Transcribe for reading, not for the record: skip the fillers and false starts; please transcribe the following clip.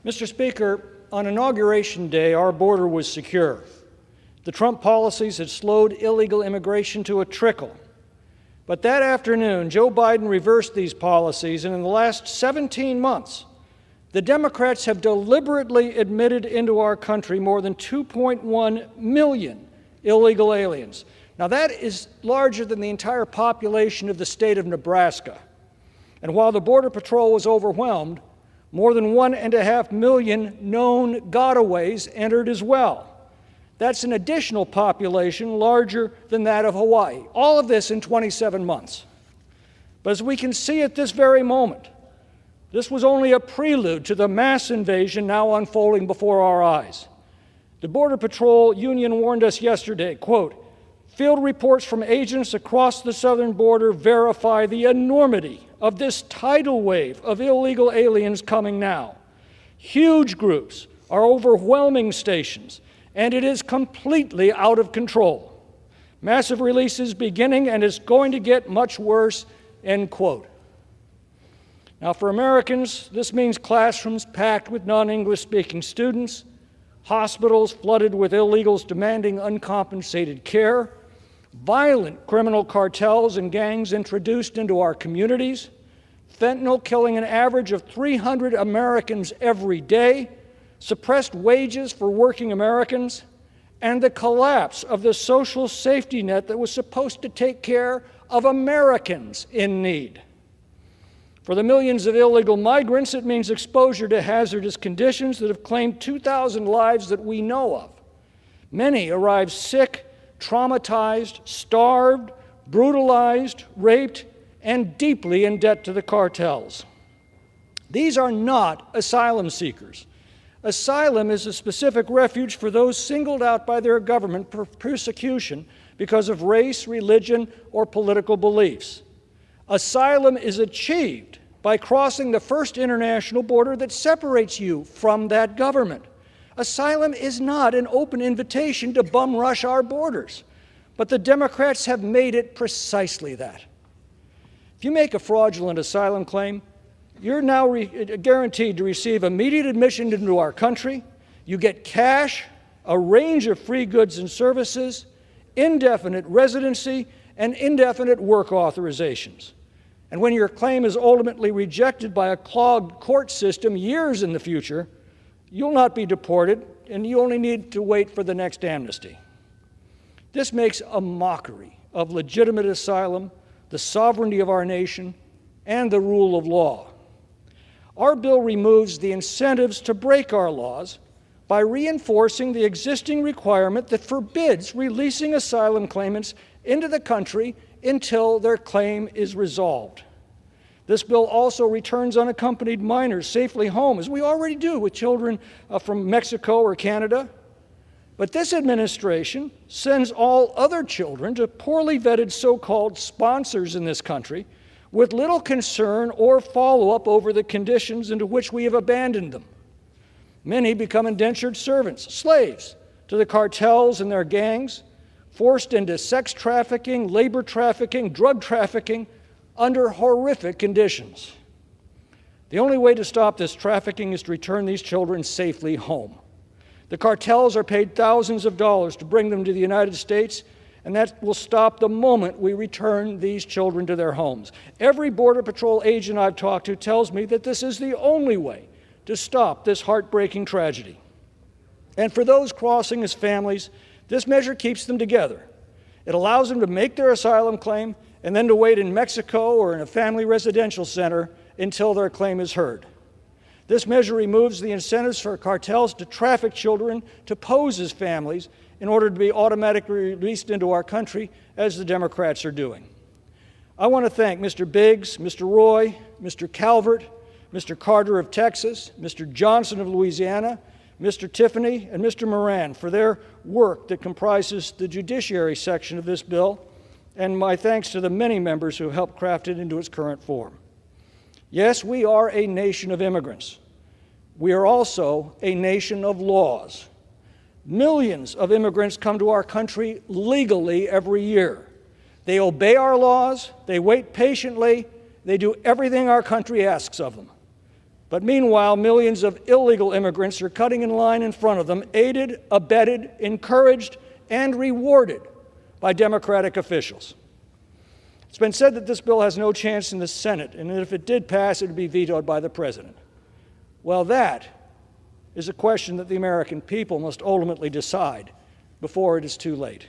Mr. Speaker, on Inauguration Day, our border was secure. The Trump policies had slowed illegal immigration to a trickle. But that afternoon, Joe Biden reversed these policies, and in the last 17 months, the Democrats have deliberately admitted into our country more than 2.1 million illegal aliens. Now, that is larger than the entire population of the state of Nebraska. And while the Border Patrol was overwhelmed, more than 1.5 million known gotaways entered as well. That's an additional population larger than that of Hawaii. All of this in 27 months. But as we can see at this very moment, this was only a prelude to the mass invasion now unfolding before our eyes. The Border Patrol Union warned us yesterday, quote, "Field reports from agents across the southern border verify the enormity of this tidal wave of illegal aliens coming now. Huge groups are overwhelming stations, and it is completely out of control. Massive releases beginning, and it's going to get much worse," end quote. Now, for Americans, this means classrooms packed with non-English speaking students, hospitals flooded with illegals demanding uncompensated care, violent criminal cartels and gangs introduced into our communities, fentanyl killing an average of 300 Americans every day, suppressed wages for working Americans, and the collapse of the social safety net that was supposed to take care of Americans in need. For the millions of illegal migrants, it means exposure to hazardous conditions that have claimed 2,000 lives that we know of. Many arrive sick, traumatized, starved, brutalized, raped, and deeply in debt to the cartels. These are not asylum seekers. Asylum is a specific refuge for those singled out by their government for persecution because of race, religion, or political beliefs. Asylum is achieved by crossing the first international border that separates you from that government. Asylum is not an open invitation to bum rush our borders, but the Democrats have made it precisely that. If you make a fraudulent asylum claim, you're now guaranteed to receive immediate admission into our country. You get cash, a range of free goods and services, indefinite residency, and indefinite work authorizations. And when your claim is ultimately rejected by a clogged court system years in the future, you'll not be deported, and you only need to wait for the next amnesty. This makes a mockery of legitimate asylum, the sovereignty of our nation, and the rule of law. Our bill removes the incentives to break our laws by reinforcing the existing requirement that forbids releasing asylum claimants into the country until their claim is resolved. This bill also returns unaccompanied minors safely home, as we already do with children from Mexico or Canada. But this administration sends all other children to poorly vetted so-called sponsors in this country with little concern or follow-up over the conditions into which we have abandoned them. Many become indentured servants, slaves to the cartels and their gangs, forced into sex trafficking, labor trafficking, drug trafficking under horrific conditions. The only way to stop this trafficking is to return these children safely home. The cartels are paid thousands of dollars to bring them to the United States, and that will stop the moment we return these children to their homes. Every Border Patrol agent I've talked to tells me that this is the only way to stop this heartbreaking tragedy. And for those crossing as families, this measure keeps them together. It allows them to make their asylum claim and then to wait in Mexico or in a family residential center until their claim is heard. This measure removes the incentives for cartels to traffic children to pose as families in order to be automatically released into our country, as the Democrats are doing. I want to thank Mr. Biggs, Mr. Roy, Mr. Calvert, Mr. Carter of Texas, Mr. Johnson of Louisiana, Mr. Tiffany, and Mr. Moran for their work that comprises the judiciary section of this bill, and my thanks to the many members who helped craft it into its current form. Yes, we are a nation of immigrants. We are also a nation of laws. Millions of immigrants come to our country legally every year. They obey our laws, they wait patiently, they do everything our country asks of them. But meanwhile, millions of illegal immigrants are cutting in line in front of them, aided, abetted, encouraged, and rewarded by Democratic officials. It's been said that this bill has no chance in the Senate, and that if it did pass, it would be vetoed by the President. Well, that is a question that the American people must ultimately decide before it is too late.